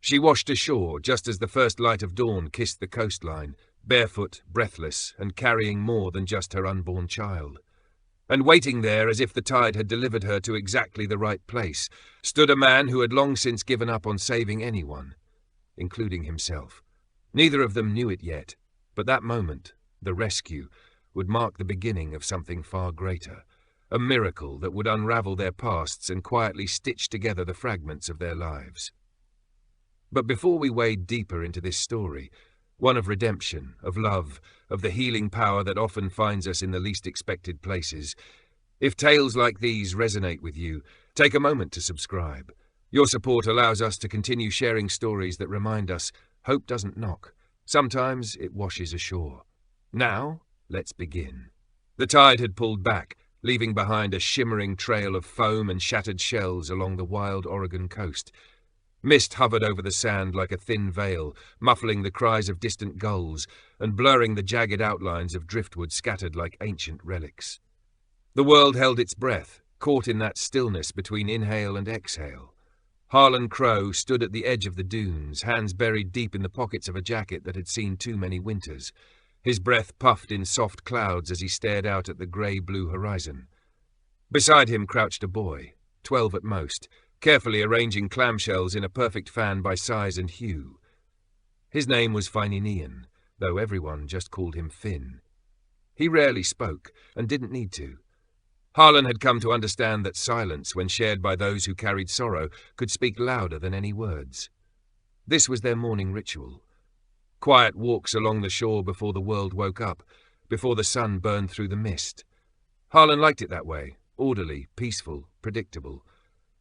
She washed ashore just as the first light of dawn kissed the coastline, barefoot, breathless, and carrying more than just her unborn child. And waiting there as if the tide had delivered her to exactly the right place, stood a man who had long since given up on saving anyone, including himself. Neither of them knew it yet, but that moment, the rescue, would mark the beginning of something far greater, a miracle that would unravel their pasts and quietly stitch together the fragments of their lives. But before we wade deeper into this story, one of redemption, of love, of the healing power that often finds us in the least expected places, if tales like these resonate with you, take a moment to subscribe. Your support allows us to continue sharing stories that remind us hope doesn't knock. Sometimes it washes ashore. Now, let's begin. The tide had pulled back, leaving behind a shimmering trail of foam and shattered shells along the wild Oregon coast. Mist hovered over the sand like a thin veil, muffling the cries of distant gulls and blurring the jagged outlines of driftwood scattered like ancient relics. The world held its breath, caught in that stillness between inhale and exhale. Harlan Crow stood at the edge of the dunes, hands buried deep in the pockets of a jacket that had seen too many winters. His breath puffed in soft clouds as he stared out at the grey-blue horizon. Beside him crouched a boy, 12 at most, carefully arranging clamshells in a perfect fan by size and hue. His name was Fininian, though everyone just called him Finn. He rarely spoke, and didn't need to. Harlan had come to understand that silence, when shared by those who carried sorrow, could speak louder than any words. This was their morning ritual. Quiet walks along the shore before the world woke up, before the sun burned through the mist. Harlan liked it that way, orderly, peaceful, predictable.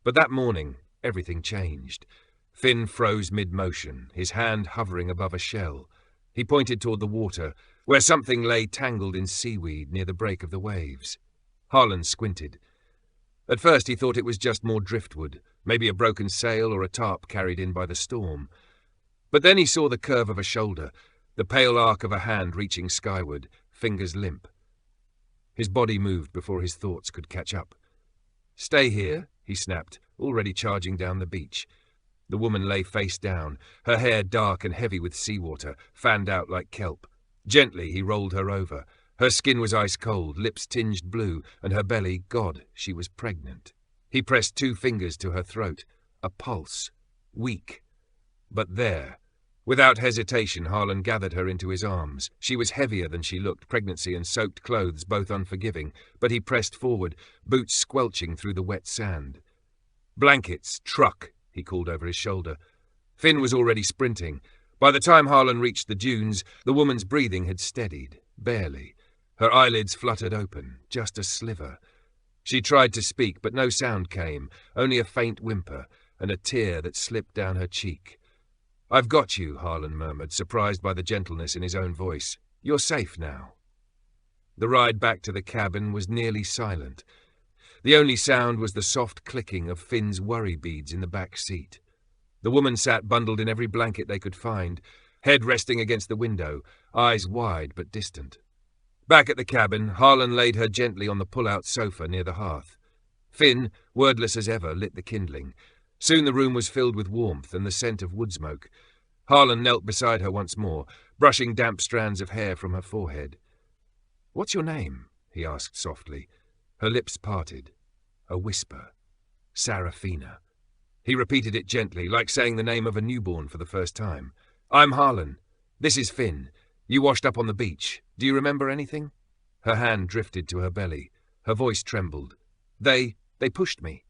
But that morning, everything changed. Finn froze mid-motion, his hand hovering above a shell. He pointed toward the water, where something lay tangled in seaweed near the break of the waves. Harlan squinted. At first he thought it was just more driftwood, maybe a broken sail or a tarp carried in by the storm. But then he saw the curve of a shoulder, the pale arc of a hand reaching skyward, fingers limp. His body moved before his thoughts could catch up. "Stay here," he snapped, already charging down the beach. The woman lay face down, her hair dark and heavy with seawater, fanned out like kelp. Gently he rolled her over. Her skin was ice cold, lips tinged blue, and her belly, God, she was pregnant. He pressed 2 fingers to her throat. A pulse. Weak. But there. Without hesitation, Harlan gathered her into his arms. She was heavier than she looked, pregnancy and soaked clothes both unforgiving, but he pressed forward, boots squelching through the wet sand. "Blankets, truck," he called over his shoulder. Finn was already sprinting. By the time Harlan reached the dunes, the woman's breathing had steadied, barely. Her eyelids fluttered open, just a sliver. She tried to speak, but no sound came, only a faint whimper, and a tear that slipped down her cheek. "I've got you," Harlan murmured, surprised by the gentleness in his own voice. "You're safe now." The ride back to the cabin was nearly silent. The only sound was the soft clicking of Finn's worry beads in the back seat. The woman sat bundled in every blanket they could find, head resting against the window, eyes wide but distant. Back at the cabin, Harlan laid her gently on the pull-out sofa near the hearth. Finn, wordless as ever, lit the kindling. Soon the room was filled with warmth and the scent of wood smoke. Harlan knelt beside her once more, brushing damp strands of hair from her forehead. "What's your name?" he asked softly. Her lips parted. A whisper. "Sarafina." He repeated it gently, like saying the name of a newborn for the first time. "I'm Harlan. This is Finn. You washed up on the beach. Do you remember anything?" Her hand drifted to her belly. Her voice trembled. They pushed me."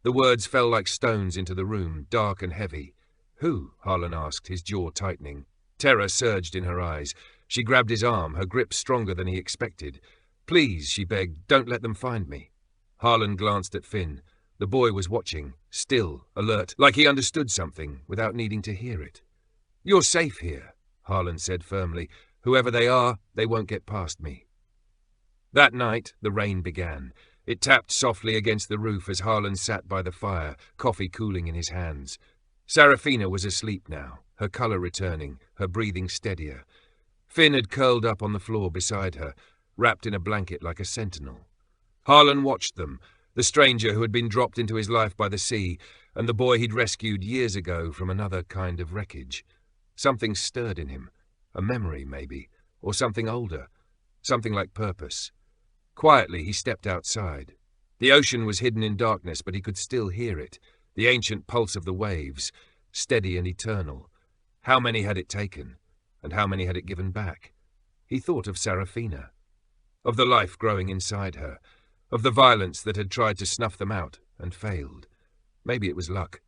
The words fell like stones into the room, dark and heavy. "Who?" Harlan asked, his jaw tightening. Terror surged in her eyes. She grabbed his arm, her grip stronger than he expected. "Please," she begged, "don't let them find me." Harlan glanced at Finn. The boy was watching, still, alert, like he understood something, without needing to hear it. "You're safe here," Harlan said firmly. "Whoever they are, they won't get past me." That night, the rain began. It tapped softly against the roof as Harlan sat by the fire, coffee cooling in his hands. Sarafina was asleep now, her colour returning, her breathing steadier. Finn had curled up on the floor beside her, wrapped in a blanket like a sentinel. Harlan watched them, The stranger who had been dropped into his life by the sea, and the boy he'd rescued years ago from another kind of wreckage. Something stirred in him. A memory, maybe, or something older. Something like purpose. Quietly, he stepped outside. The ocean was hidden in darkness, but he could still hear it. The ancient pulse of the waves, steady and eternal. How many had it taken, and how many had it given back? He thought of Serafina, of the life growing inside her, of the violence that had tried to snuff them out and failed. Maybe it was luck.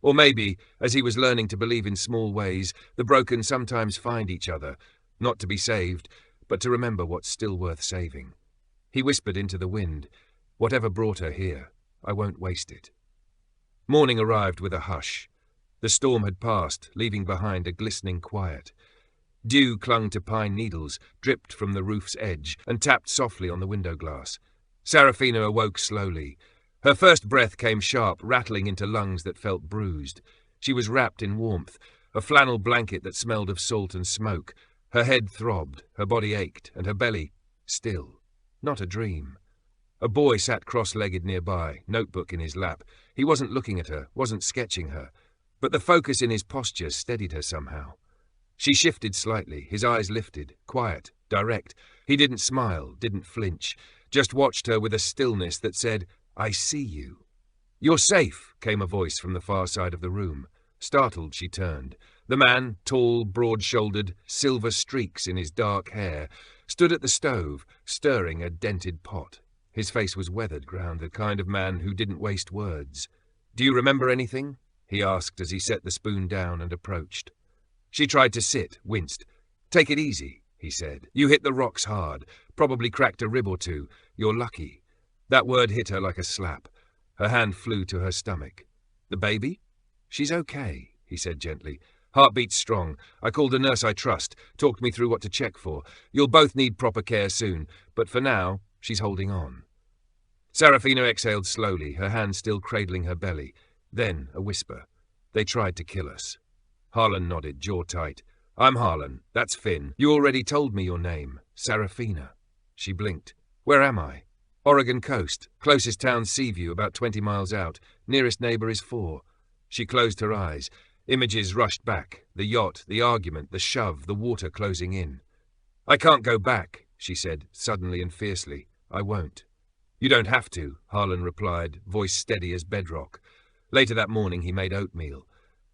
Or maybe, as he was learning to believe in small ways, the broken sometimes find each other, not to be saved, but to remember what's still worth saving. He whispered into the wind, "Whatever brought her here, I won't waste it." Morning arrived with a hush. The storm had passed, leaving behind a glistening quiet. Dew clung to pine needles, dripped from the roof's edge, and tapped softly on the window glass. Serafina awoke slowly. Her first breath came sharp, rattling into lungs that felt bruised. She was wrapped in warmth, a flannel blanket that smelled of salt and smoke. Her head throbbed, her body ached, and her belly still. Not a dream. A boy sat cross-legged nearby, notebook in his lap. He wasn't looking at her, wasn't sketching her, but the focus in his posture steadied her somehow. She shifted slightly, his eyes lifted, quiet, direct. He didn't smile, didn't flinch, just watched her with a stillness that said, "I see you." "You're safe," came a voice from the far side of the room. Startled, she turned. The man, tall, broad-shouldered, silver streaks in his dark hair, stood at the stove, stirring a dented pot. His face was weathered round, the kind of man who didn't waste words. "Do you remember anything?" he asked as he set the spoon down and approached. She tried to sit, winced. "Take it easy," he said. "You hit the rocks hard, probably cracked a rib or two. You're lucky." That word hit her like a slap. Her hand flew to her stomach. "The baby?" "She's okay," he said gently. "Heartbeat's strong. I called a nurse I trust, talked me through what to check for. You'll both need proper care soon, but for now, she's holding on." Serafina exhaled slowly, her hand still cradling her belly. Then a whisper. "They tried to kill us." Harlan nodded, jaw tight. "I'm Harlan. That's Finn. You already told me your name. Serafina." She blinked. "Where am I?" "Oregon coast. Closest town Seaview, about 20 miles out. Nearest neighbor is 4. She closed her eyes. Images rushed back. The yacht, the argument, the shove, the water closing in. "I can't go back," she said, suddenly and fiercely. "I won't." "You don't have to," Harlan replied, voice steady as bedrock. Later that morning he made oatmeal.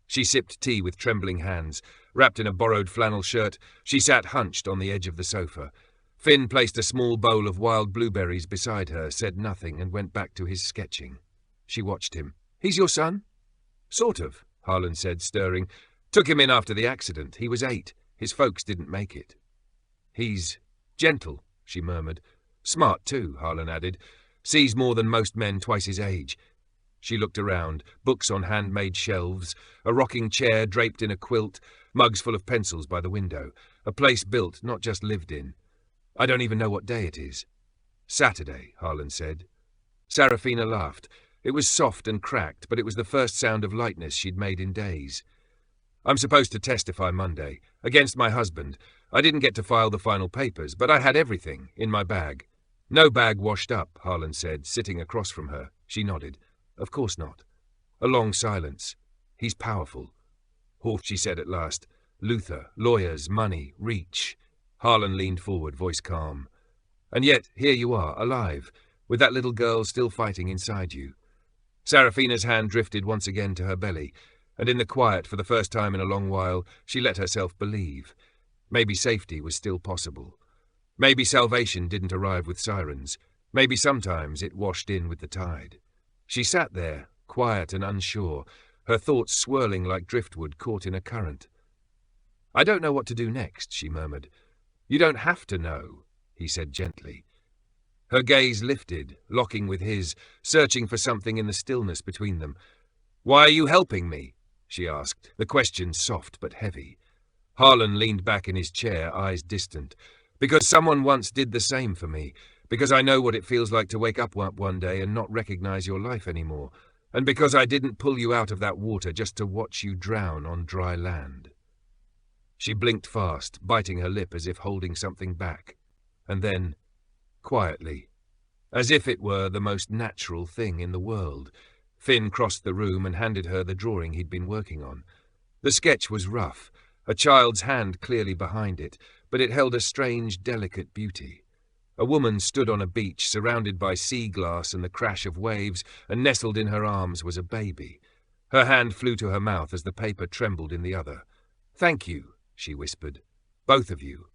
She sipped tea with trembling hands. Wrapped in a borrowed flannel shirt, she sat hunched on the edge of the sofa. Finn placed a small bowl of wild blueberries beside her, said nothing, and went back to his sketching. She watched him. "He's your son?" "Sort of," Harlan said, stirring. "Took him in after the accident. He was 8. His folks didn't make it." "He's gentle," she murmured. "Smart, too," Harlan added. "Sees more than most men twice his age." She looked around, books on handmade shelves, a rocking chair draped in a quilt, mugs full of pencils by the window, a place built, not just lived in. "I don't even know what day it is." "Saturday," Harlan said. Serafina laughed. It was soft and cracked, but it was the first sound of lightness she'd made in days. "I'm supposed to testify Monday, against my husband. I didn't get to file the final papers, but I had everything in my bag." "No bag washed up," Harlan said, sitting across from her. She nodded. "Of course not." A long silence. "He's powerful." "Horf," she said at last. "Luther, lawyers, money, reach." Harlan leaned forward, voice calm. "And yet, here you are, alive, with that little girl still fighting inside you." Serafina's hand drifted once again to her belly, and in the quiet, for the first time in a long while, she let herself believe. Maybe safety was still possible. Maybe salvation didn't arrive with sirens. Maybe sometimes it washed in with the tide. She sat there, quiet and unsure, her thoughts swirling like driftwood caught in a current. "I don't know what to do next," she murmured. "You don't have to know," he said gently. Her gaze lifted, locking with his, searching for something in the stillness between them. "Why are you helping me?" she asked, the question soft but heavy. Harlan leaned back in his chair, eyes distant. "Because someone once did the same for me. Because I know what it feels like to wake up one day and not recognize your life anymore. And because I didn't pull you out of that water just to watch you drown on dry land." She blinked fast, biting her lip as if holding something back. And then, quietly, as if it were the most natural thing in the world. Finn crossed the room and handed her the drawing he'd been working on. The sketch was rough, a child's hand clearly behind it, but it held a strange, delicate beauty. A woman stood on a beach, surrounded by sea glass and the crash of waves, and nestled in her arms was a baby. Her hand flew to her mouth as the paper trembled in the other. "Thank you," she whispered. "Both of you."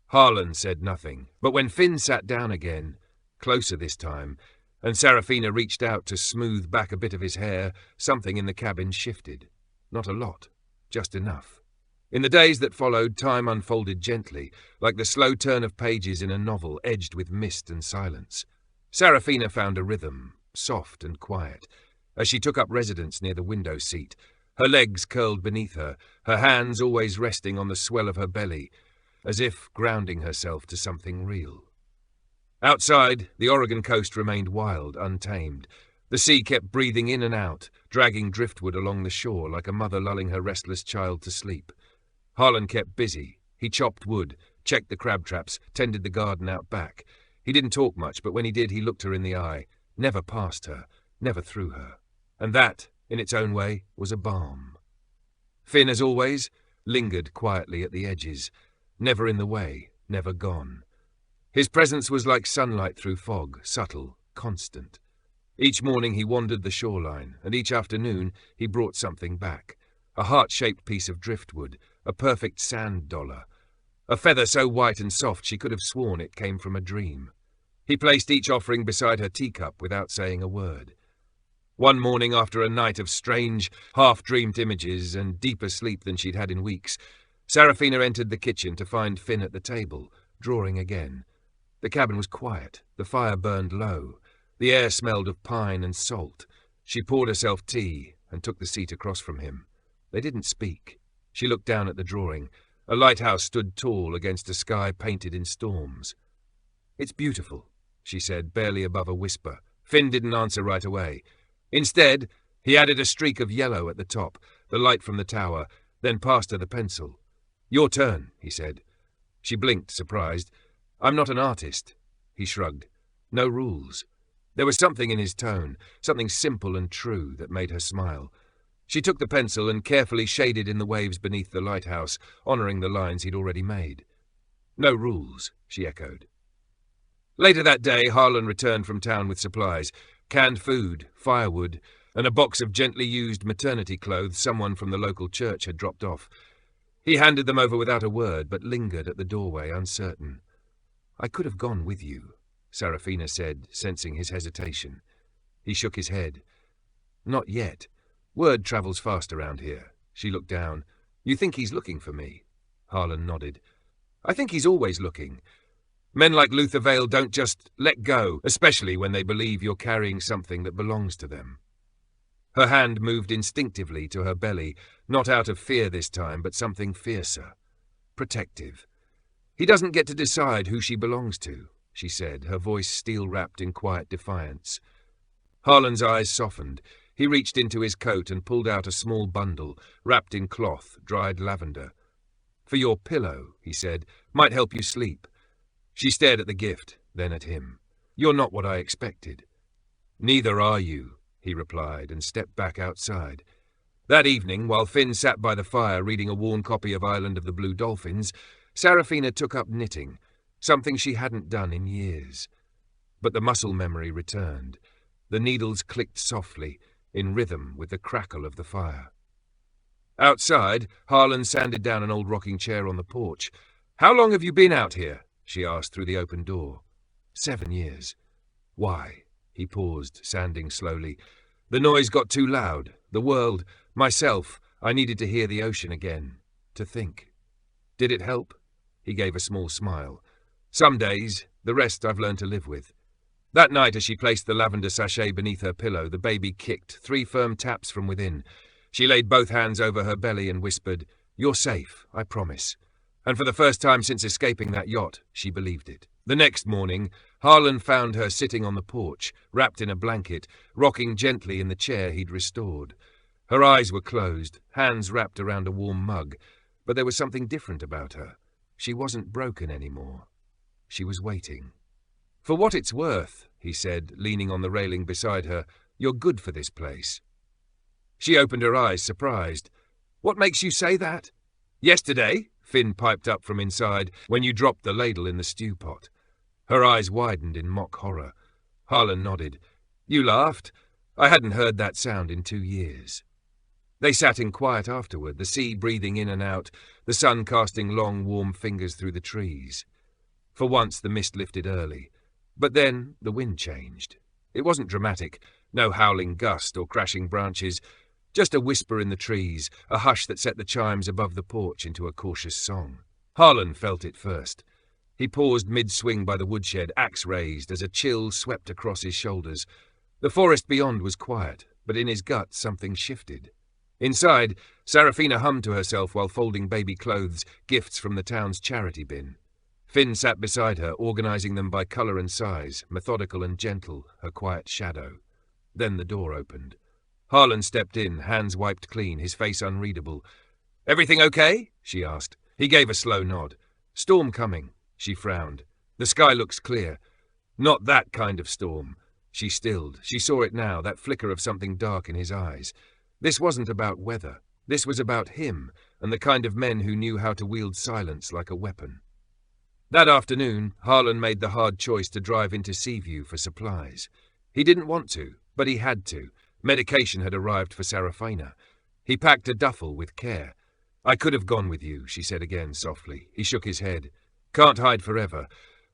Harlan said nothing, but when Finn sat down again, closer this time, and Serafina reached out to smooth back a bit of his hair, something in the cabin shifted. Not a lot, just enough. In the days that followed, time unfolded gently, like the slow turn of pages in a novel edged with mist and silence. Serafina found a rhythm, soft and quiet, as she took up residence near the window seat, her legs curled beneath her, her hands always resting on the swell of her belly, as if grounding herself to something real. Outside, the Oregon coast remained wild, untamed. The sea kept breathing in and out, dragging driftwood along the shore like a mother lulling her restless child to sleep. Harlan kept busy. He chopped wood, checked the crab traps, tended the garden out back. He didn't talk much, but when he did, he looked her in the eye, never past her, never through her. And that, in its own way, was a balm. Finn, as always, lingered quietly at the edges, never in the way, never gone. His presence was like sunlight through fog, subtle, constant. Each morning he wandered the shoreline, and each afternoon he brought something back. A heart-shaped piece of driftwood, a perfect sand dollar, a feather so white and soft she could have sworn it came from a dream. He placed each offering beside her teacup without saying a word. One morning, after a night of strange, half-dreamed images and deeper sleep than she'd had in weeks, Serafina entered the kitchen to find Finn at the table, drawing again. The cabin was quiet, the fire burned low, the air smelled of pine and salt. She poured herself tea and took the seat across from him. They didn't speak. She looked down at the drawing. A lighthouse stood tall against a sky painted in storms. "It's beautiful," she said, barely above a whisper. Finn didn't answer right away. Instead, he added a streak of yellow at the top, the light from the tower, then passed her the pencil. "Your turn," he said. She blinked, surprised. "I'm not an artist." He shrugged. "No rules." There was something in his tone, something simple and true, that made her smile. She took the pencil and carefully shaded in the waves beneath the lighthouse, honouring the lines he'd already made. "No rules," she echoed. Later that day, Harlan returned from town with supplies, canned food, firewood, and a box of gently used maternity clothes someone from the local church had dropped off. He handed them over without a word, but lingered at the doorway, uncertain. "I could have gone with you," Serafina said, sensing his hesitation. He shook his head. "Not yet. Word travels fast around here." She looked down. "You think he's looking for me?" Harlan nodded. "I think he's always looking. Men like Luther Vale don't just let go, especially when they believe you're carrying something that belongs to them." Her hand moved instinctively to her belly, not out of fear this time, but something fiercer, protective. "He doesn't get to decide who she belongs to," she said, her voice steel-wrapped in quiet defiance. Harlan's eyes softened. He reached into his coat and pulled out a small bundle, wrapped in cloth, dried lavender. "For your pillow," he said. "Might help you sleep." She stared at the gift, then at him. "You're not what I expected." "Neither are you," he replied, and stepped back outside. That evening, while Finn sat by the fire reading a worn copy of Island of the Blue Dolphins, Serafina took up knitting, something she hadn't done in years. But the muscle memory returned. The needles clicked softly, in rhythm with the crackle of the fire. Outside, Harlan sanded down an old rocking chair on the porch. "How long have you been out here?" she asked through the open door. 7 years. "Why?" He paused, sanding slowly. "The noise got too loud. The world, myself, I needed to hear the ocean again. To think." "Did it help?" He gave a small smile. "Some days, the rest I've learned to live with." That night, as she placed the lavender sachet beneath her pillow, the baby kicked 3 firm taps from within. She laid both hands over her belly and whispered, "You're safe, I promise." And for the first time since escaping that yacht, she believed it. The next morning, Harlan found her sitting on the porch, wrapped in a blanket, rocking gently in the chair he'd restored. Her eyes were closed, hands wrapped around a warm mug, but there was something different about her. She wasn't broken anymore. She was waiting. "For what it's worth," he said, leaning on the railing beside her, "you're good for this place." She opened her eyes, surprised. "What makes you say that?" "Yesterday," Finn piped up from inside, "when you dropped the ladle in the stew pot." Her eyes widened in mock horror. Harlan nodded. "You laughed. I hadn't heard that sound in 2 years." They sat in quiet afterward, the sea breathing in and out, the sun casting long, warm fingers through the trees. For once the mist lifted early. But then the wind changed. It wasn't dramatic, no howling gust or crashing branches, just a whisper in the trees, a hush that set the chimes above the porch into a cautious song. Harlan felt it first. He paused mid-swing by the woodshed, axe raised, as a chill swept across his shoulders. The forest beyond was quiet, but in his gut something shifted. Inside, Serafina hummed to herself while folding baby clothes, gifts from the town's charity bin. Finn sat beside her, organizing them by colour and size, methodical and gentle, her quiet shadow. Then the door opened. Harlan stepped in, hands wiped clean, his face unreadable. "Everything okay?" she asked. He gave a slow nod. "Storm coming." She frowned. "The sky looks clear." "Not that kind of storm." She stilled. She saw it now, that flicker of something dark in his eyes. This wasn't about weather. This was about him, and the kind of men who knew how to wield silence like a weapon. That afternoon, Harlan made the hard choice to drive into Seaview for supplies. He didn't want to, but he had to. Medication had arrived for Serafina. He packed a duffel with care. "I could have gone with you," she said again softly. He shook his head. "Can't hide forever.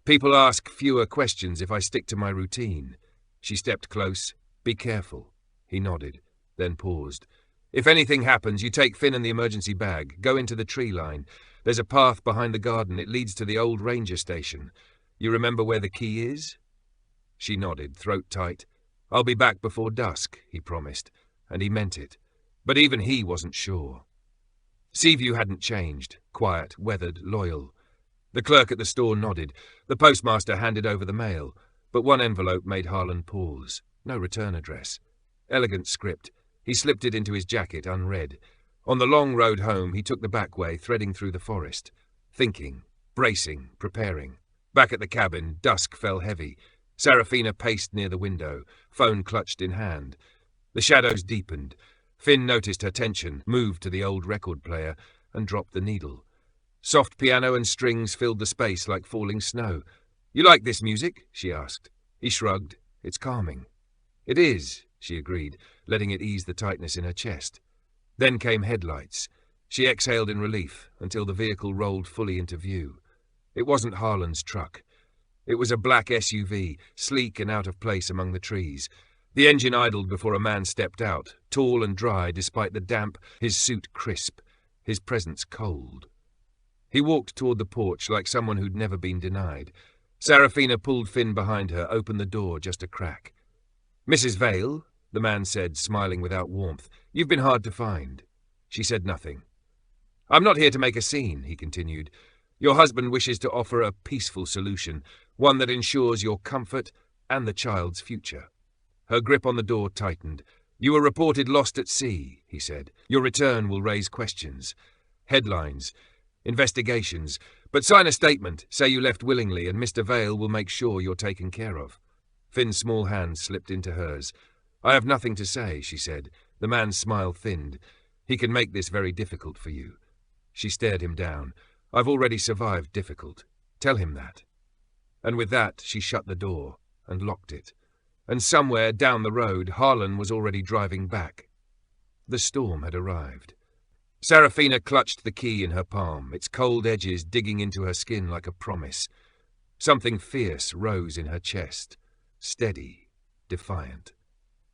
People ask fewer questions if I stick to my routine." She stepped close. "Be careful." He nodded, then paused. "If anything happens, you take Finn and the emergency bag. Go into the tree line. There's a path behind the garden. It leads to the old ranger station. You remember where the key is?" She nodded, throat tight. "I'll be back before dusk," he promised, and he meant it. But even he wasn't sure. Seaview hadn't changed. Quiet, weathered, loyal. The clerk at the store nodded. The postmaster handed over the mail. But one envelope made Harlan pause. No return address. Elegant script. He slipped it into his jacket, unread. On the long road home, he took the back way, threading through the forest. Thinking, bracing, preparing. Back at the cabin, dusk fell heavy. Serafina paced near the window, phone clutched in hand. The shadows deepened. Finn noticed her tension, moved to the old record player, and dropped the needle. Soft piano and strings filled the space like falling snow. "You like this music?" she asked. He shrugged. "It's calming." "It is," she agreed, letting it ease the tightness in her chest. Then came headlights. She exhaled in relief until the vehicle rolled fully into view. It wasn't Harlan's truck. It was a black SUV, sleek and out of place among the trees. The engine idled before a man stepped out, tall and dry despite the damp, his suit crisp, his presence cold. He walked toward the porch like someone who'd never been denied. Serafina pulled Finn behind her, opened the door just a crack. "Mrs. Vale," the man said, smiling without warmth, "you've been hard to find." She said nothing. "I'm not here to make a scene," he continued. "Your husband wishes to offer a peaceful solution, one that ensures your comfort and the child's future." Her grip on the door tightened. "You were reported lost at sea," he said. "Your return will raise questions. Headlines, investigations. But sign a statement, say you left willingly, and Mr. Vale will make sure you're taken care of." Finn's small hand slipped into hers. "I have nothing to say," she said. The man's smile thinned. "He can make this very difficult for you." She stared him down. "I've already survived difficult. Tell him that." And with that, she shut the door and locked it. And somewhere down the road, Harlan was already driving back. The storm had arrived. Serafina clutched the key in her palm, its cold edges digging into her skin like a promise. Something fierce rose in her chest, steady, defiant.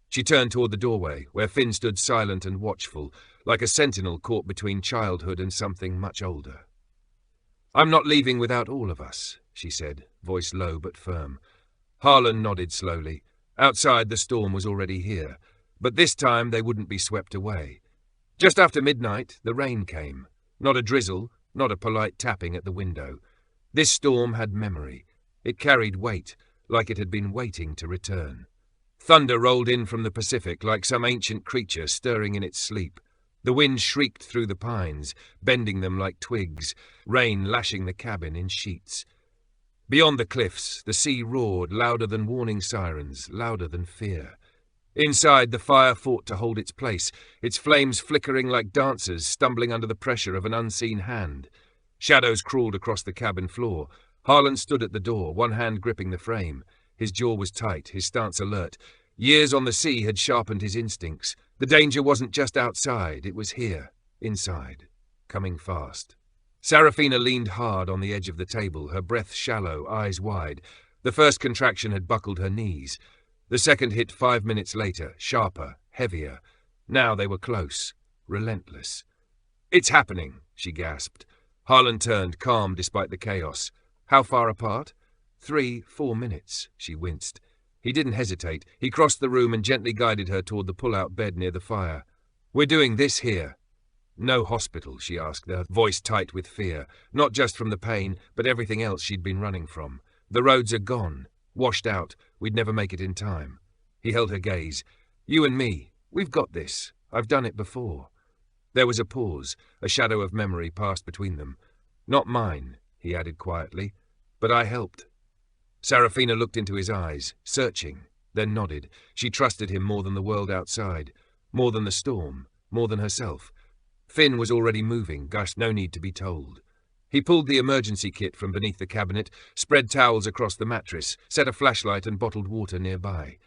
She turned toward the doorway, where Finn stood silent and watchful, like a sentinel caught between childhood and something much older. "I'm not leaving without all of us," she said, voice low but firm. Harlan nodded slowly. Outside, the storm was already here, but this time they wouldn't be swept away. Just after midnight, the rain came. Not a drizzle, not a polite tapping at the window. This storm had memory. It carried weight, like it had been waiting to return. Thunder rolled in from the Pacific like some ancient creature stirring in its sleep. The wind shrieked through the pines, bending them like twigs, rain lashing the cabin in sheets. Beyond the cliffs, the sea roared, louder than warning sirens, louder than fear. Inside, the fire fought to hold its place, its flames flickering like dancers stumbling under the pressure of an unseen hand. Shadows crawled across the cabin floor. Harlan stood at the door, one hand gripping the frame. His jaw was tight, his stance alert. Years on the sea had sharpened his instincts. The danger wasn't just outside, it was here, inside, coming fast. Serafina leaned hard on the edge of the table, her breath shallow, eyes wide. The first contraction had buckled her knees. The second hit 5 minutes later, sharper, heavier. Now they were close, relentless. "It's happening," she gasped. Harlan turned, calm despite the chaos. "How far apart?" 3, 4 minutes, she winced. He didn't hesitate. He crossed the room and gently guided her toward the pull-out bed near the fire. "We're doing this here." "No hospital?" she asked, her voice tight with fear, not just from the pain, but everything else she'd been running from. "The roads are gone, washed out. We'd never make it in time." He held her gaze. "You and me, we've got this. I've done it before." There was a pause. A shadow of memory passed between them. "Not mine," he added quietly, "but I helped." Serafina looked into his eyes, searching, then nodded. She trusted him more than the world outside, more than the storm, more than herself. Finn was already moving, Gus, no need to be told. He pulled the emergency kit from beneath the cabinet, spread towels across the mattress, set a flashlight and bottled water nearby.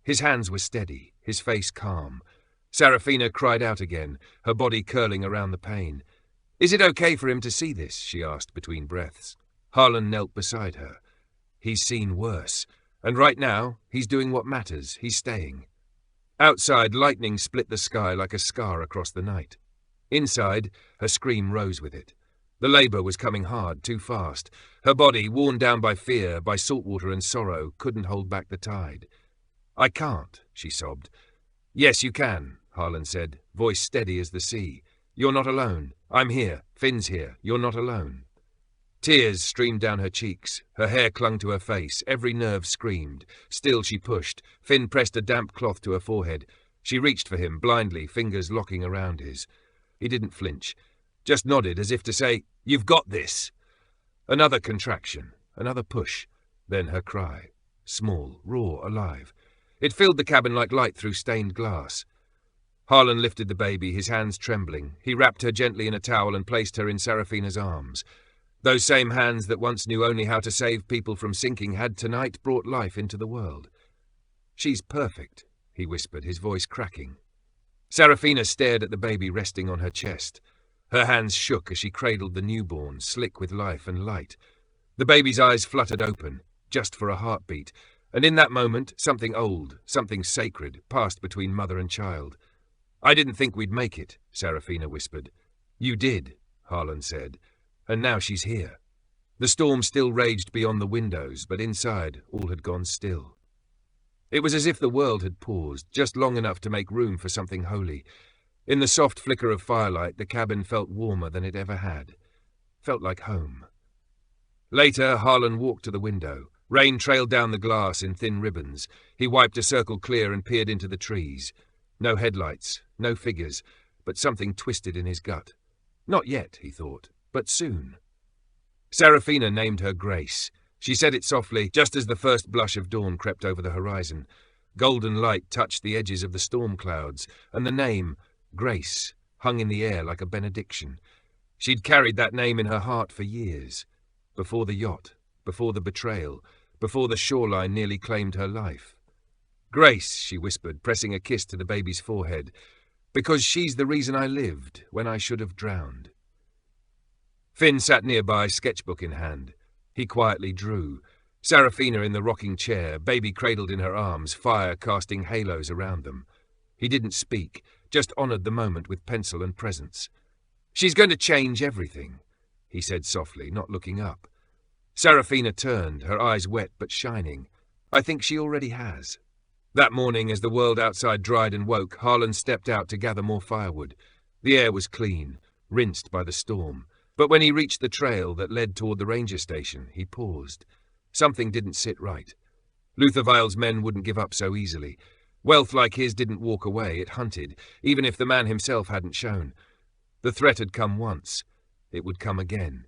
His hands were steady, his face calm. Serafina cried out again, her body curling around the pain. "Is it okay for him to see this?" she asked between breaths. Harlan knelt beside her. "He's seen worse, and right now, he's doing what matters, he's staying." Outside, lightning split the sky like a scar across the night. Inside, her scream rose with it. The labor was coming hard, too fast. Her body, worn down by fear, by saltwater and sorrow, couldn't hold back the tide. "I can't," she sobbed. "Yes, you can," Harlan said, voice steady as the sea. "You're not alone. I'm here. Finn's here. You're not alone." Tears streamed down her cheeks. Her hair clung to her face. Every nerve screamed. Still she pushed. Finn pressed a damp cloth to her forehead. She reached for him, blindly, fingers locking around his. He didn't flinch. Just nodded as if to say, "You've got this." Another contraction. Another push. Then her cry. Small, raw, alive. It filled the cabin like light through stained glass. Harlan lifted the baby, his hands trembling. He wrapped her gently in a towel and placed her in Serafina's arms. Those same hands that once knew only how to save people from sinking had tonight brought life into the world. "She's perfect," he whispered, his voice cracking. Serafina stared at the baby resting on her chest. Her hands shook as she cradled the newborn, slick with life and light. The baby's eyes fluttered open, just for a heartbeat, and in that moment, something old, something sacred, passed between mother and child. "I didn't think we'd make it," Serafina whispered. "You did," Harlan said, "and now she's here." The storm still raged beyond the windows, but inside all had gone still. It was as if the world had paused, just long enough to make room for something holy. In the soft flicker of firelight, the cabin felt warmer than it ever had. Felt like home. Later, Harlan walked to the window. Rain trailed down the glass in thin ribbons. He wiped a circle clear and peered into the trees. No headlights, no figures, but something twisted in his gut. Not yet, he thought, but soon. Serafina named her Grace. She said it softly, just as the first blush of dawn crept over the horizon. Golden light touched the edges of the storm clouds, and the name, Grace, hung in the air like a benediction. She'd carried that name in her heart for years. Before the yacht, before the betrayal, before the shoreline nearly claimed her life. "Grace," she whispered, pressing a kiss to the baby's forehead, "because she's the reason I lived when I should have drowned." Finn sat nearby, sketchbook in hand. He quietly drew. Serafina in the rocking chair, baby cradled in her arms, fire casting halos around them. He didn't speak, just honored the moment with pencil and presence. "She's going to change everything," he said softly, not looking up. Serafina turned, her eyes wet but shining. "I think she already has." That morning, as the world outside dried and woke, Harlan stepped out to gather more firewood. The air was clean, rinsed by the storm. But when he reached the trail that led toward the ranger station, he paused. Something didn't sit right. Luther Vile's men wouldn't give up so easily. Wealth like his didn't walk away, it hunted, even if the man himself hadn't shown. The threat had come once. It would come again.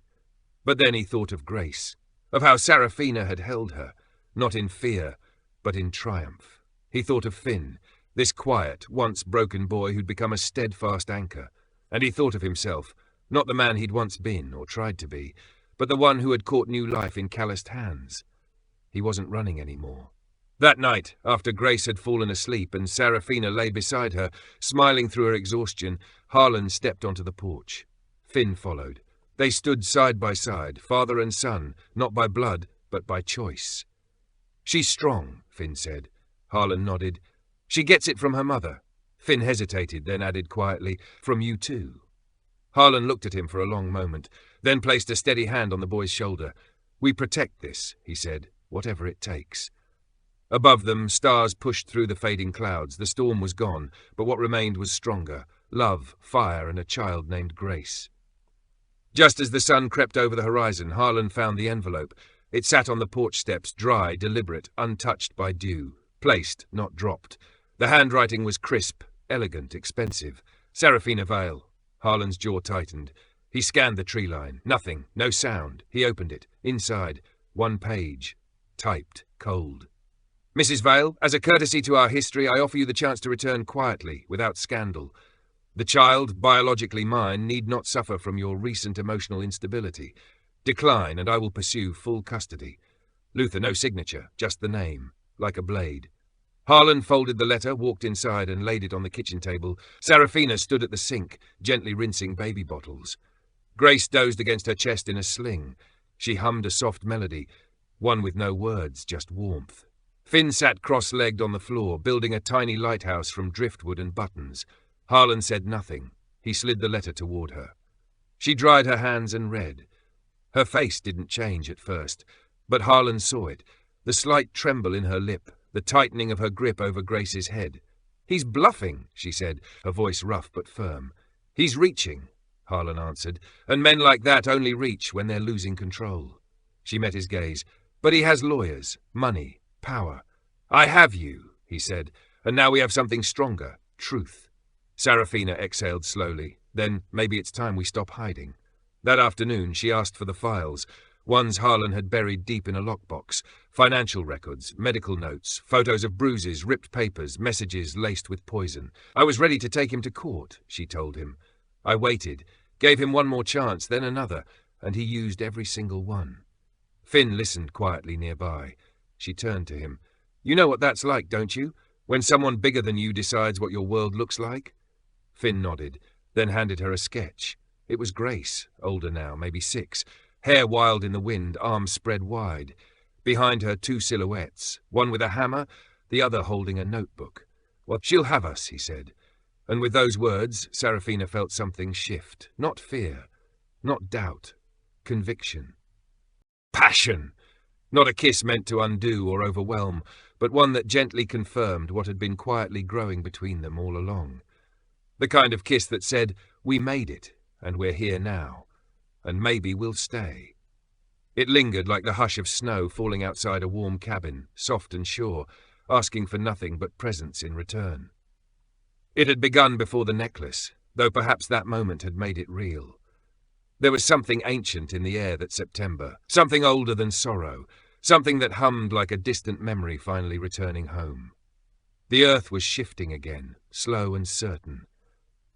But then he thought of Grace. of how Seraphina had held her, not in fear, but in triumph. He thought of Finn, this quiet, once broken boy who'd become a steadfast anchor, and he thought of himself, not the man he'd once been or tried to be, but the one who had caught new life in calloused hands. He wasn't running anymore. That night, after Grace had fallen asleep and Seraphina lay beside her, smiling through her exhaustion, Harlan stepped onto the porch. Finn followed. They stood side by side, father and son, not by blood, but by choice. "She's strong," Finn said. Harlan nodded. "She gets it from her mother." Finn hesitated, then added quietly, "From you too." Harlan looked at him for a long moment, then placed a steady hand on the boy's shoulder. "We protect this," he said, "whatever it takes." Above them, stars pushed through the fading clouds. The storm was gone, but what remained was stronger. Love, fire, and a child named Grace. Just as the sun crept over the horizon, Harlan found the envelope. It sat on the porch steps, dry, deliberate, untouched by dew. Placed, not dropped. The handwriting was crisp, elegant, expensive. Seraphina Vale. Harlan's jaw tightened. He scanned the tree line. Nothing, no sound. He opened it. Inside, one page. Typed, cold. "Mrs. Vale, as a courtesy to our history, I offer you the chance to return quietly, without scandal. The child, biologically mine, need not suffer from your recent emotional instability. Decline, and I will pursue full custody. Luther, no signature, just the name, like a blade." Harlan folded the letter, walked inside, and laid it on the kitchen table. Seraphina stood at the sink, gently rinsing baby bottles. Grace dozed against her chest in a sling. She hummed a soft melody, one with no words, just warmth. Finn sat cross-legged on the floor, building a tiny lighthouse from driftwood and buttons. Harlan said nothing. He slid the letter toward her. She dried her hands and read. Her face didn't change at first, but Harlan saw it, the slight tremble in her lip, the tightening of her grip over Grace's head. "He's bluffing," she said, her voice rough but firm. "He's reaching," Harlan answered, "and men like that only reach when they're losing control." She met his gaze. "But he has lawyers, money, power." "I have you," he said, "and now we have something stronger, truth." Seraphina exhaled slowly. Then maybe it's time we stop hiding. That afternoon she asked for the files, ones Harlan had buried deep in a lockbox, financial records, medical notes, photos of bruises, ripped papers, messages laced with poison. "I was ready to take him to court," she told him. "I waited, gave him one more chance, then another, and he used every single one." Finn listened quietly nearby. She turned to him. "You know what that's like, don't you? When someone bigger than you decides what your world looks like?" Finn nodded, then handed her a sketch. It was Grace, older now, maybe 6, hair wild in the wind, arms spread wide. Behind her 2 silhouettes, one with a hammer, the other holding a notebook. "Well, she'll have us," he said. And with those words, Seraphina felt something shift. Not fear, not doubt, conviction. Passion! Not a kiss meant to undo or overwhelm, but one that gently confirmed what had been quietly growing between them all along. The kind of kiss that said, "We made it, and we're here now, and maybe we'll stay." It lingered like the hush of snow falling outside a warm cabin, soft and sure, asking for nothing but presence in return. It had begun before the necklace, though perhaps that moment had made it real. There was something ancient in the air that September, something older than sorrow, something that hummed like a distant memory finally returning home. The earth was shifting again, slow and certain.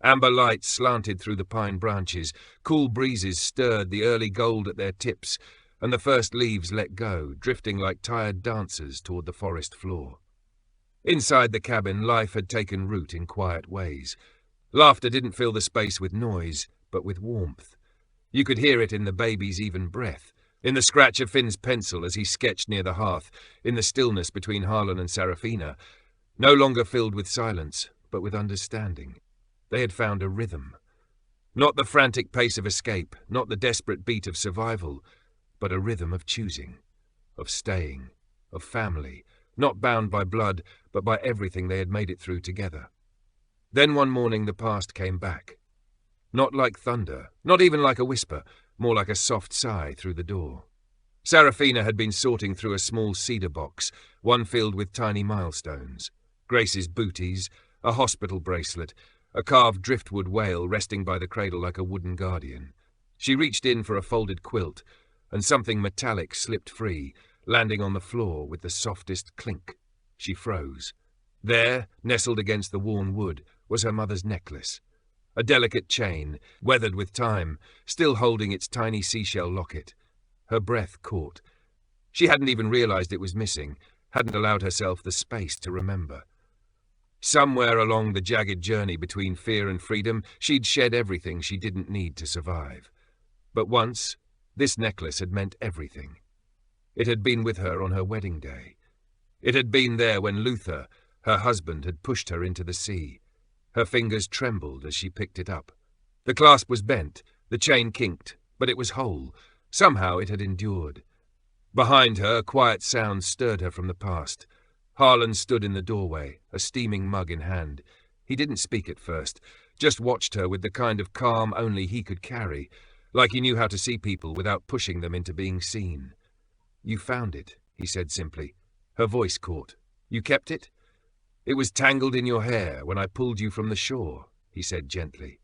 Amber light slanted through the pine branches, cool breezes stirred the early gold at their tips, and the first leaves let go, drifting like tired dancers toward the forest floor. Inside the cabin, life had taken root in quiet ways. Laughter didn't fill the space with noise, but with warmth. You could hear it in the baby's even breath, in the scratch of Finn's pencil as he sketched near the hearth, in the stillness between Harlan and Seraphina, no longer filled with silence, but with understanding. They had found a rhythm. Not the frantic pace of escape, not the desperate beat of survival, but a rhythm of choosing, of staying, of family, not bound by blood, but by everything they had made it through together. Then one morning the past came back. Not like thunder, not even like a whisper, more like a soft sigh through the door. Seraphina had been sorting through a small cedar box, one filled with tiny milestones. Grace's booties, a hospital bracelet, a carved driftwood whale resting by the cradle like a wooden guardian. She reached in for a folded quilt, and something metallic slipped free, landing on the floor with the softest clink. She froze. There, nestled against the worn wood, was her mother's necklace. A delicate chain, weathered with time, still holding its tiny seashell locket. Her breath caught. She hadn't even realized it was missing, hadn't allowed herself the space to remember. Somewhere along the jagged journey between fear and freedom, she'd shed everything she didn't need to survive. But once, this necklace had meant everything. It had been with her on her wedding day. It had been there when Luther, her husband, had pushed her into the sea. Her fingers trembled as she picked it up. The clasp was bent, the chain kinked, but it was whole. Somehow it had endured. Behind her, a quiet sound stirred her from the past. Harlan stood in the doorway, a steaming mug in hand. He didn't speak at first, just watched her with the kind of calm only he could carry, like he knew how to see people without pushing them into being seen. "You found it," he said simply. Her voice caught. "You kept it?" "It was tangled in your hair when I pulled you from the shore," he said gently.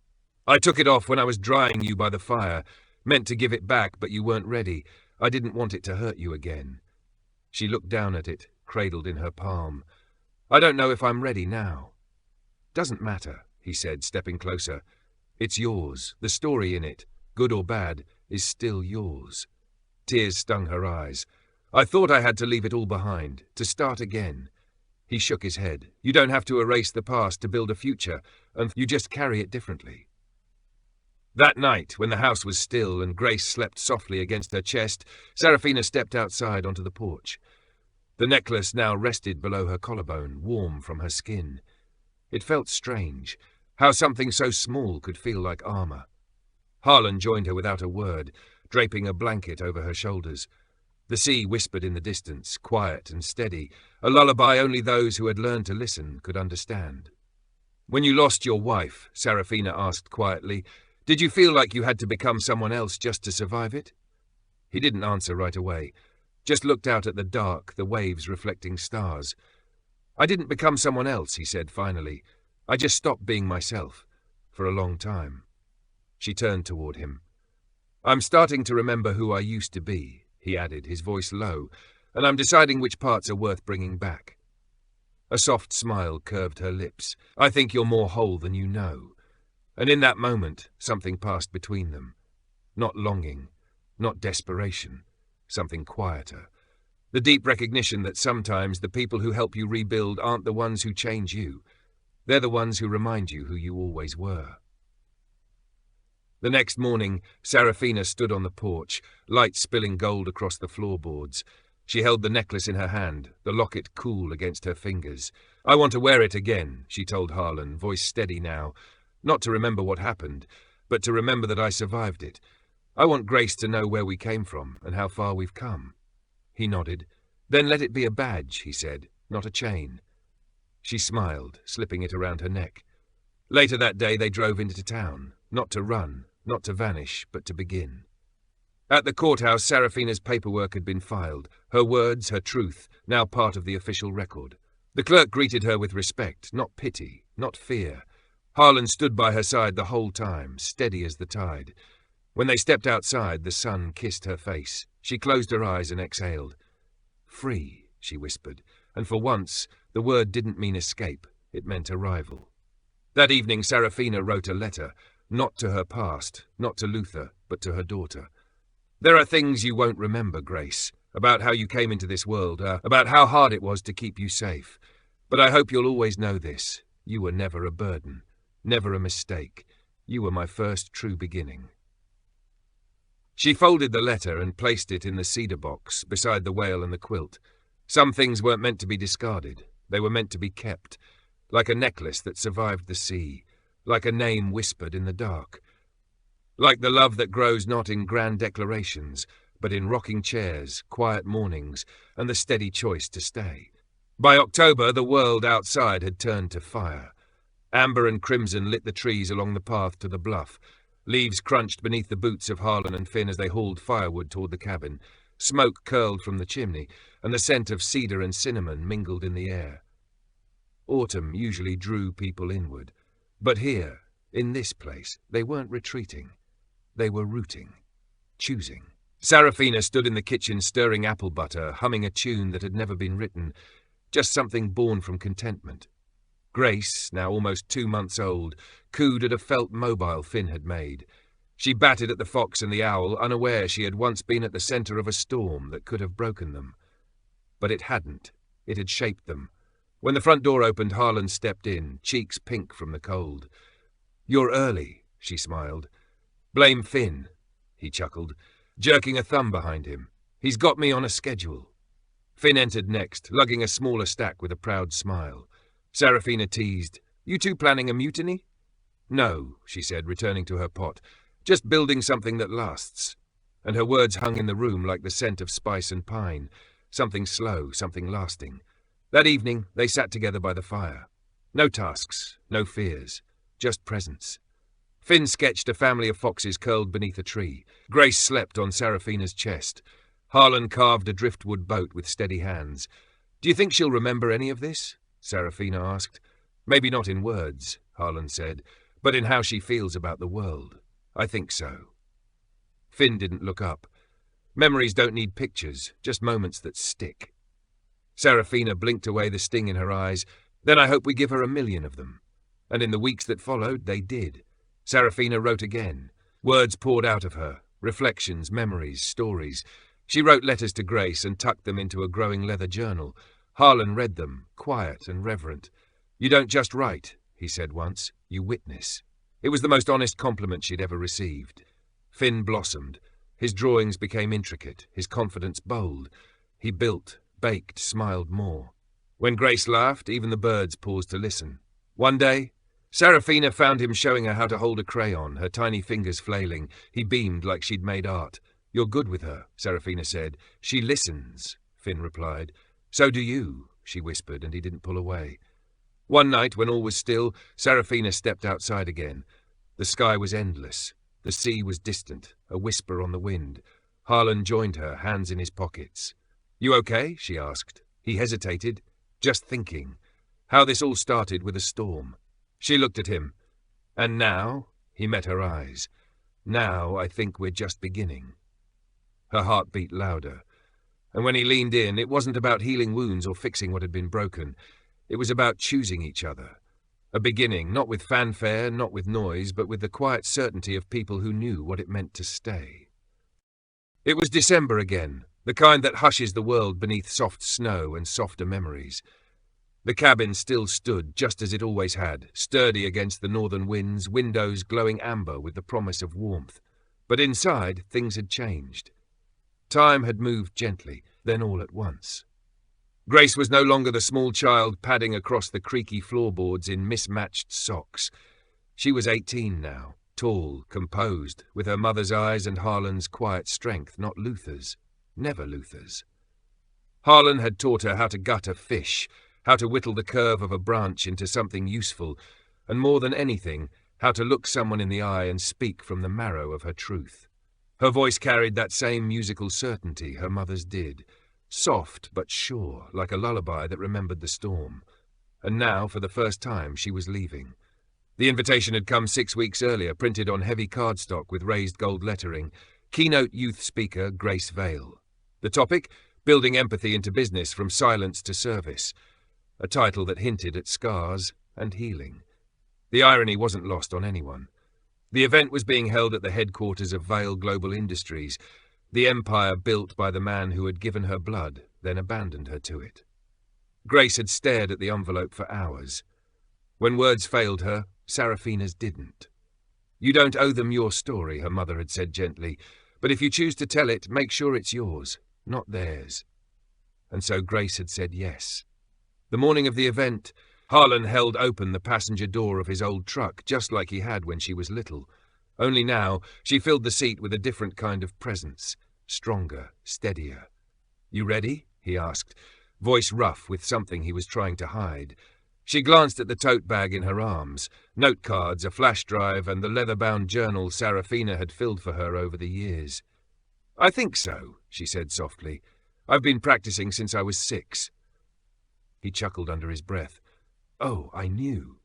"I took it off when I was drying you by the fire, meant to give it back, but you weren't ready. I didn't want it to hurt you again." She looked down at it, cradled in her palm. "I don't know if I'm ready now." "Doesn't matter," he said, stepping closer. "It's yours. The story in it, good or bad, is still yours." Tears stung her eyes. "I thought I had to leave it all behind, to start again." He shook his head. "You don't have to erase the past to build a future, and you just carry it differently." That night, when the house was still and Grace slept softly against her chest, Serafina stepped outside onto the porch. The necklace now rested below her collarbone, warm from her skin. It felt strange, how something so small could feel like armor. Harlan joined her without a word, draping a blanket over her shoulders. The sea whispered in the distance, quiet and steady, a lullaby only those who had learned to listen could understand. "When you lost your wife," Serafina asked quietly, "did you feel like you had to become someone else just to survive it?" He didn't answer right away, just looked out at the dark, the waves reflecting stars. "I didn't become someone else," he said finally. "I just stopped being myself, for a long time." She turned toward him. "I'm starting to remember who I used to be," he added, his voice low, "and I'm deciding which parts are worth bringing back." A soft smile curved her lips. "I think you're more whole than you know." And in that moment, something passed between them. Not longing, not desperation, something quieter. The deep recognition that sometimes the people who help you rebuild aren't the ones who change you. They're the ones who remind you who you always were. The next morning, Serafina stood on the porch, light spilling gold across the floorboards. She held the necklace in her hand, the locket cool against her fingers. "I want to wear it again," she told Harlan, voice steady now. "Not to remember what happened, but to remember that I survived it. I want Grace to know where we came from and how far we've come." He nodded. "Then let it be a badge," he said, "not a chain." She smiled, slipping it around her neck. Later that day they drove into town, not to run, not to vanish, but to begin. At the courthouse, Serafina's paperwork had been filed, her words, her truth, now part of the official record. The clerk greeted her with respect, not pity, not fear. Harlan stood by her side the whole time, steady as the tide. When they stepped outside, the sun kissed her face. She closed her eyes and exhaled. "Free," she whispered, and for once, the word didn't mean escape, it meant arrival. That evening, Serafina wrote a letter, not to her past, not to Luther, but to her daughter. "There are things you won't remember, Grace, about how you came into this world, about how hard it was to keep you safe. But I hope you'll always know this. You were never a burden, never a mistake. You were my first true beginning." She folded the letter and placed it in the cedar box beside the whale and the quilt. Some things weren't meant to be discarded. They were meant to be kept, like a necklace that survived the sea, like a name whispered in the dark. Like the love that grows not in grand declarations, but in rocking chairs, quiet mornings, and the steady choice to stay. By October, the world outside had turned to fire. Amber and crimson lit the trees along the path to the bluff. Leaves crunched beneath the boots of Harlan and Finn as they hauled firewood toward the cabin. Smoke curled from the chimney, and the scent of cedar and cinnamon mingled in the air. Autumn usually drew people inward, but here, in this place, they weren't retreating. They were rooting, choosing. Serafina stood in the kitchen stirring apple butter, humming a tune that had never been written, just something born from contentment. Grace, now almost 2 months old, cooed at a felt mobile Finn had made. She batted at the fox and the owl, unaware she had once been at the centre of a storm that could have broken them. But it hadn't. It had shaped them. When the front door opened, Harlan stepped in, cheeks pink from the cold. "You're early," she smiled. "Blame Finn," he chuckled, jerking a thumb behind him. "He's got me on a schedule." Finn entered next, lugging a smaller stack with a proud smile. Serafina teased, "You two planning a mutiny?" "No," she said, returning to her pot. "Just building something that lasts." And her words hung in the room like the scent of spice and pine. Something slow, something lasting. That evening, they sat together by the fire. No tasks, no fears, just presence. Finn sketched a family of foxes curled beneath a tree. Grace slept on Serafina's chest. Harlan carved a driftwood boat with steady hands. "Do you think she'll remember any of this?" Serafina asked. "Maybe not in words," Harlan said, "but in how she feels about the world. I think so." Finn didn't look up. Memories don't need pictures, just moments that stick. Serafina blinked away the sting in her eyes. "Then I hope we give her 1,000,000 of them." And in the weeks that followed, they did. Serafina wrote again. Words poured out of her, reflections, memories, stories. She wrote letters to Grace and tucked them into a growing leather journal. Harlan read them, quiet and reverent. "You don't just write," he said once, "you witness." It was the most honest compliment she'd ever received. Finn blossomed. His drawings became intricate, his confidence bold. He built, baked, smiled more. When Grace laughed, even the birds paused to listen. One day, Serafina found him showing her how to hold a crayon, her tiny fingers flailing. He beamed like she'd made art. "You're good with her," Serafina said. "She listens," Finn replied. "So do you," she whispered, and he didn't pull away. One night, when all was still, Serafina stepped outside again. The sky was endless. The sea was distant, a whisper on the wind. Harlan joined her, hands in his pockets. "You okay?" she asked. He hesitated, just thinking. How this all started with a storm. She looked at him. "And now?" He met her eyes. "Now I think we're just beginning." Her heart beat louder. And when he leaned in, it wasn't about healing wounds or fixing what had been broken. It was about choosing each other. A beginning, not with fanfare, not with noise, but with the quiet certainty of people who knew what it meant to stay. It was December again, the kind that hushes the world beneath soft snow and softer memories. The cabin still stood just as it always had, sturdy against the northern winds, windows glowing amber with the promise of warmth. But inside, things had changed. Time had moved gently, then all at once. Grace was no longer the small child padding across the creaky floorboards in mismatched socks. She was 18 now, tall, composed, with her mother's eyes and Harlan's quiet strength, not Luther's, never Luther's. Harlan had taught her how to gut a fish, how to whittle the curve of a branch into something useful, and more than anything, how to look someone in the eye and speak from the marrow of her truth. Her voice carried that same musical certainty her mother's did, soft but sure, like a lullaby that remembered the storm. And now, for the first time, she was leaving. The invitation had come 6 weeks earlier, printed on heavy cardstock with raised gold lettering. Keynote youth speaker Grace Vale. The topic? Building empathy into business from silence to service. A title that hinted at scars and healing. The irony wasn't lost on anyone. The event was being held at the headquarters of Vale Global Industries, the empire built by the man who had given her blood, then abandoned her to it. Grace had stared at the envelope for hours. When words failed her, Serafina's didn't. "You don't owe them your story," her mother had said gently, "but if you choose to tell it, make sure it's yours, not theirs." And so Grace had said yes. The morning of the event, Harlan held open the passenger door of his old truck, just like he had when she was little. Only now, she filled the seat with a different kind of presence, stronger, steadier. "You ready?" he asked, voice rough with something he was trying to hide. She glanced at the tote bag in her arms, note cards, a flash drive, and the leather-bound journal Serafina had filled for her over the years. "I think so," she said softly. "I've been practicing since I was 6. He chuckled under his breath. "Oh, I knew."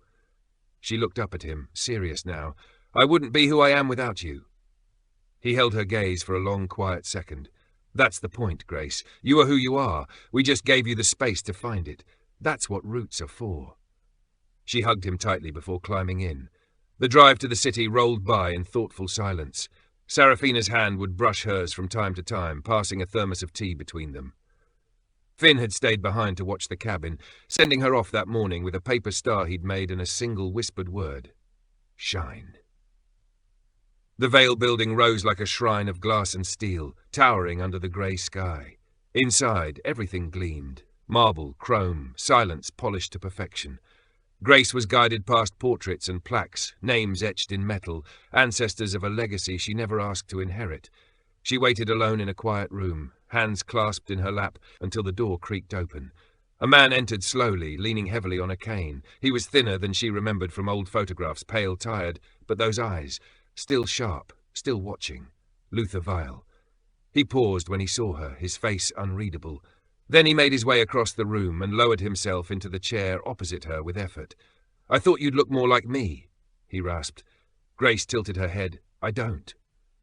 She looked up at him, serious now. "I wouldn't be who I am without you." He held her gaze for a long, quiet second. That's the point, Grace. You are who you are. We just gave you the space to find it. That's what roots are for. She hugged him tightly before climbing in. The drive to the city rolled by in thoughtful silence. Serafina's hand would brush hers from time to time, passing a thermos of tea between them. Finn had stayed behind to watch the cabin, sending her off that morning with a paper star he'd made and a single whispered word. Shine. The Vale building rose like a shrine of glass and steel, towering under the grey sky. Inside, everything gleamed. Marble, chrome, silence polished to perfection. Grace was guided past portraits and plaques, names etched in metal, ancestors of a legacy she never asked to inherit. She waited alone in a quiet room, hands clasped in her lap, until the door creaked open. A man entered slowly, leaning heavily on a cane. He was thinner than she remembered from old photographs, pale, tired, but those eyes, still sharp, still watching. Luther Vile. He paused when he saw her, his face unreadable. Then he made his way across the room and lowered himself into the chair opposite her with effort. "I thought you'd look more like me," he rasped. Grace tilted her head. "I don't."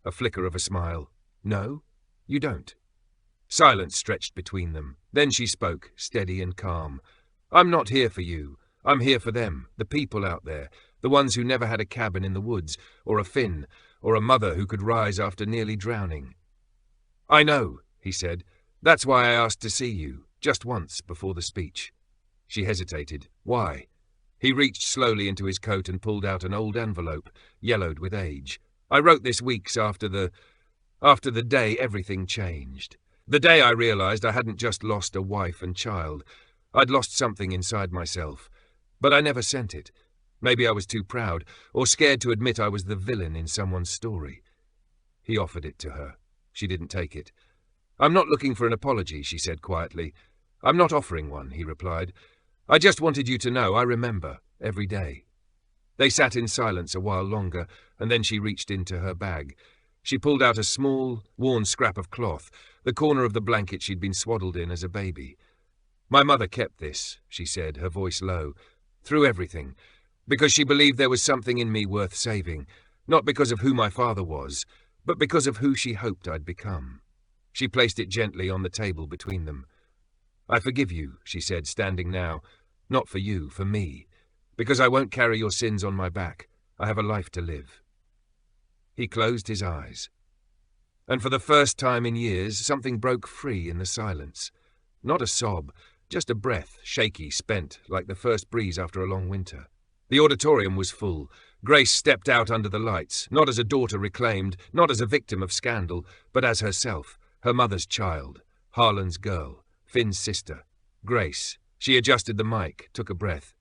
A flicker of a smile. "No, you don't." Silence stretched between them. Then she spoke, steady and calm. "I'm not here for you. I'm here for them, the people out there, the ones who never had a cabin in the woods, or a Finn, or a mother who could rise after nearly drowning." "I know," he said. "That's why I asked to see you, just once before the speech." She hesitated. "Why?" He reached slowly into his coat and pulled out an old envelope, yellowed with age. "I wrote this weeks after the day everything changed. The day I realized I hadn't just lost a wife and child. I'd lost something inside myself. But I never sent it. Maybe I was too proud, or scared to admit I was the villain in someone's story." He offered it to her. She didn't take it. "I'm not looking for an apology," she said quietly. "I'm not offering one," he replied. "I just wanted you to know I remember, every day." They sat in silence a while longer, and then she reached into her bag. She pulled out a small, worn scrap of cloth, the corner of the blanket she'd been swaddled in as a baby. "My mother kept this," she said, her voice low, "through everything, because she believed there was something in me worth saving, not because of who my father was, but because of who she hoped I'd become." She placed it gently on the table between them. "I forgive you," she said, standing now. "Not for you, for me. Because I won't carry your sins on my back. I have a life to live." He closed his eyes. And for the first time in years, something broke free in the silence. Not a sob, just a breath, shaky, spent, like the first breeze after a long winter. The auditorium was full. Grace stepped out under the lights, not as a daughter reclaimed, not as a victim of scandal, but as herself. Her mother's child, Harlan's girl, Finn's sister. Grace. She adjusted the mic, took a breath.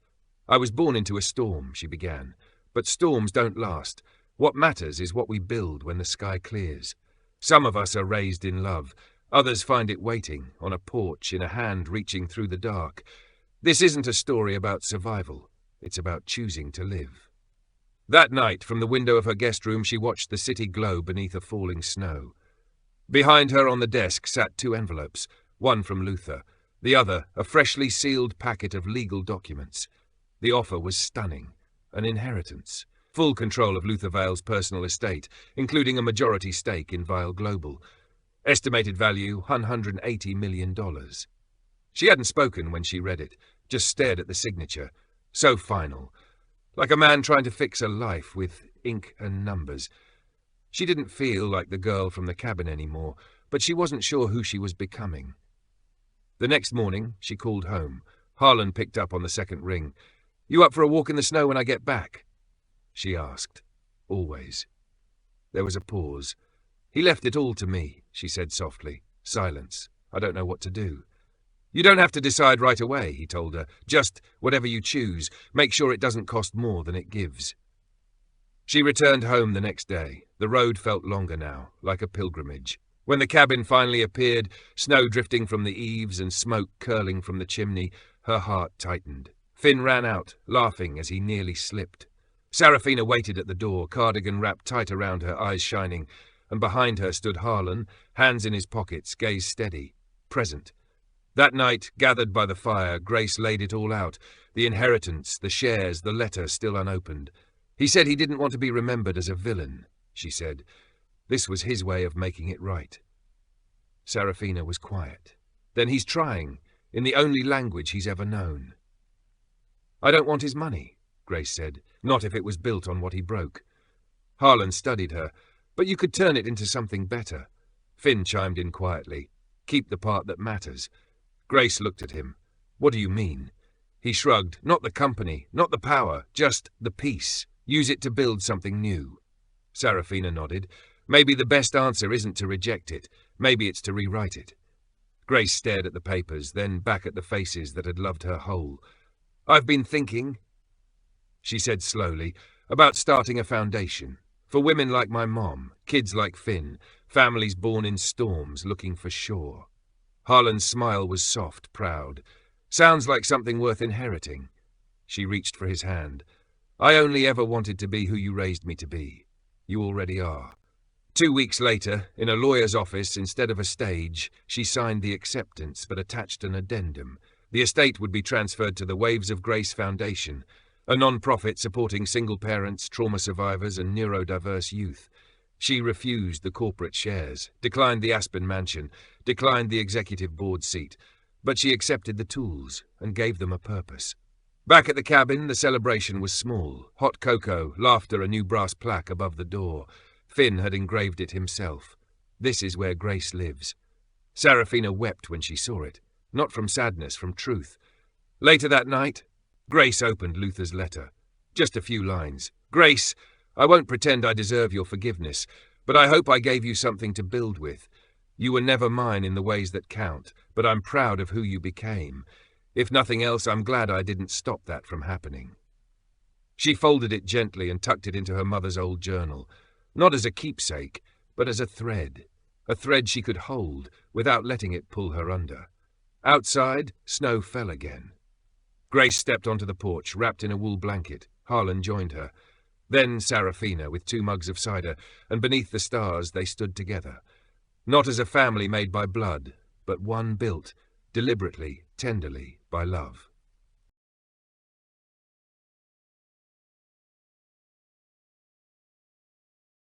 "I was born into a storm," she began. "But storms don't last. What matters is what we build when the sky clears. Some of us are raised in love. Others find it waiting, on a porch, in a hand reaching through the dark. This isn't a story about survival. It's about choosing to live." That night, from the window of her guest room, she watched the city glow beneath a falling snow. Behind her on the desk sat 2 envelopes, one from Luther, the other a freshly sealed packet of legal documents. The offer was stunning. An inheritance. Full control of Luther Vale's personal estate, including a majority stake in Vale Global. Estimated value, $180 million. She hadn't spoken when she read it, just stared at the signature. So final. Like a man trying to fix a life with ink and numbers. She didn't feel like the girl from the cabin anymore, but she wasn't sure who she was becoming. The next morning, she called home. Harlan picked up on the second ring. "You up for a walk in the snow when I get back?" she asked. Always. There was a pause. "He left it all to me," she said softly. Silence. "I don't know what to do." "You don't have to decide right away," he told her. "Just whatever you choose, make sure it doesn't cost more than it gives." She returned home the next day. The road felt longer now, like a pilgrimage. When the cabin finally appeared, snow drifting from the eaves and smoke curling from the chimney, her heart tightened. Finn ran out, laughing as he nearly slipped. Serafina waited at the door, cardigan wrapped tight around her, eyes shining, and behind her stood Harlan, hands in his pockets, gaze steady, present. That night, gathered by the fire, Grace laid it all out, the inheritance, the shares, the letter still unopened. "He said he didn't want to be remembered as a villain," she said. This was his way of making it right. Serafina was quiet. Then he's trying, in the only language he's ever known. I don't want his money, Grace said, not if it was built on what he broke. Harlan studied her, but you could turn it into something better. Finn chimed in quietly. Keep the part that matters. Grace looked at him. What do you mean? He shrugged. Not the company, not the power, just the peace. Use it to build something new. Serafina nodded. Maybe the best answer isn't to reject it. Maybe it's to rewrite it. Grace stared at the papers, then back at the faces that had loved her whole. I've been thinking, she said slowly, about starting a foundation. For women like my mom, kids like Finn, families born in storms looking for shore. Harlan's smile was soft, proud. Sounds like something worth inheriting. She reached for his hand. I only ever wanted to be who you raised me to be. You already are. 2 weeks later, in a lawyer's office, instead of a stage, she signed the acceptance but attached an addendum. The estate would be transferred to the Waves of Grace Foundation, a non-profit supporting single parents, trauma survivors and neurodiverse youth. She refused the corporate shares, declined the Aspen mansion, declined the executive board seat, but she accepted the tools and gave them a purpose. Back at the cabin, the celebration was small. Hot cocoa, laughter, a new brass plaque above the door. Finn had engraved it himself. This is where Grace lives. Serafina wept when she saw it, not from sadness, from truth. Later that night, Grace opened Luther's letter. Just a few lines. Grace, I won't pretend I deserve your forgiveness, but I hope I gave you something to build with. You were never mine in the ways that count, but I'm proud of who you became. If nothing else, I'm glad I didn't stop that from happening. She folded it gently and tucked it into her mother's old journal, not as a keepsake, but as a thread she could hold without letting it pull her under. Outside, snow fell again. Grace stepped onto the porch, wrapped in a wool blanket. Harlan joined her. Then Serafina, with 2 mugs of cider, and beneath the stars they stood together. Not as a family made by blood, but one built, deliberately, tenderly, by love.